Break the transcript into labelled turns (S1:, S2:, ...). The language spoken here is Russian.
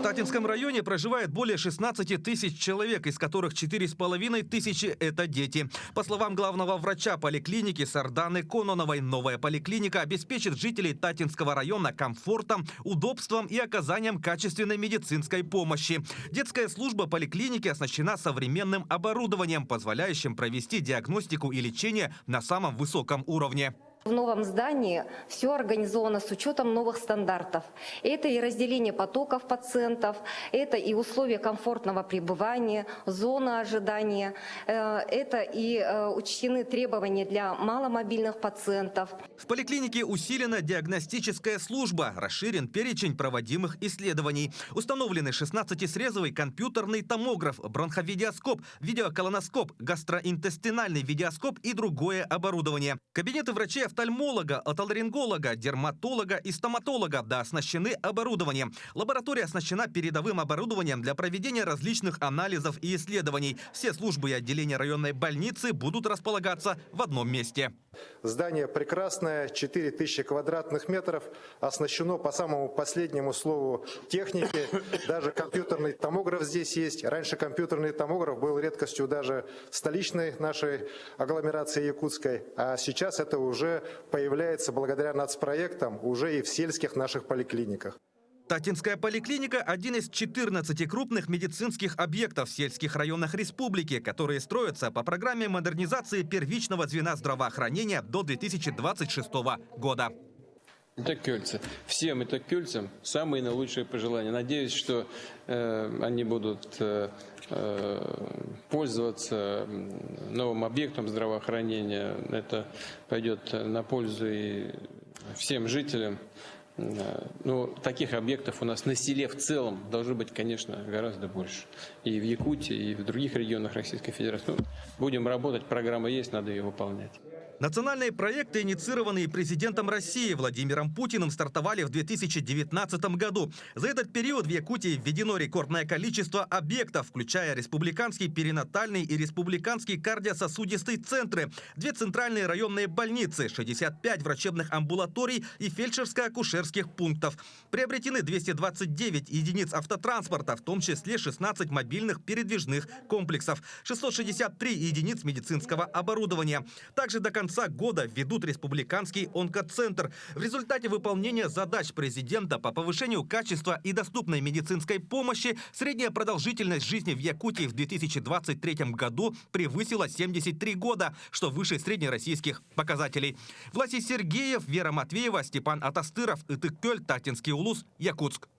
S1: Татинском районе проживает более 16 тысяч человек, из которых 4,5 тысячи – это дети. По словам главного врача поликлиники Сарданы Кононовой, новая поликлиника обеспечит жителей Татинского района комфортом, удобством и оказанием качественной медицинской помощи. Детская служба поликлиники оснащена современным оборудованием, позволяющим провести диагностику и лечение на самом высоком уровне.
S2: В новом здании все организовано с учетом новых стандартов. Это и разделение потоков пациентов, это и условия комфортного пребывания, зона ожидания, это и учтены требования для маломобильных пациентов.
S1: В поликлинике усилена диагностическая служба, расширен перечень проводимых исследований. Установлены 16-срезовый компьютерный томограф, бронховидеоскоп, видеоколоноскоп, гастроинтестинальный видеоскоп и другое оборудование. Кабинеты врачей-офтальмолога, отоларинголога, дерматолога и стоматолога оснащены оборудованием. Лаборатория оснащена передовым оборудованием для проведения различных анализов и исследований. Все службы и отделения районной больницы будут располагаться в одном месте.
S3: Здание прекрасное, 4000 квадратных метров, оснащено по самому последнему слову техники. Даже компьютерный томограф здесь есть. Раньше компьютерный томограф был редкостью даже в столичной нашей агломерации якутской. А сейчас это уже появляется благодаря нацпроектам уже и в сельских наших поликлиниках.
S1: Татинская поликлиника – один из 14 крупных медицинских объектов в сельских районах республики, которые строятся по программе модернизации первичного звена здравоохранения до 2026 года.
S4: Итаккёльцы. Всем итаккёльцам самые наилучшие пожелания. Надеюсь, что они будут пользоваться новым объектом здравоохранения. Это пойдет на пользу и всем жителям. Но таких объектов у нас на селе в целом должно быть, конечно, гораздо больше. И в Якутии, и в других регионах Российской Федерации. Будем работать, программа есть, надо ее выполнять.
S1: Национальные проекты, инициированные президентом России Владимиром Путиным, стартовали в 2019 году. За этот период в Якутии введено рекордное количество объектов, включая республиканский перинатальный и республиканский кардиососудистый центры, 2 центральные районные больницы, 65 врачебных амбулаторий и фельдшерско-акушерских пунктов. Приобретены 229 единиц автотранспорта, в том числе 16 мобильных передвижных комплексов, 663 единиц медицинского оборудования. Также до конца года введут республиканский онкоцентр. В результате выполнения задач президента по повышению качества и доступной медицинской помощи средняя продолжительность жизни в Якутии в 2023 году превысила 73 года, что выше среднероссийских показателей. Власий Сергеев, Вера Матвеева, Степан Атастыров, Итыккёль, Татинский улус, Якутск.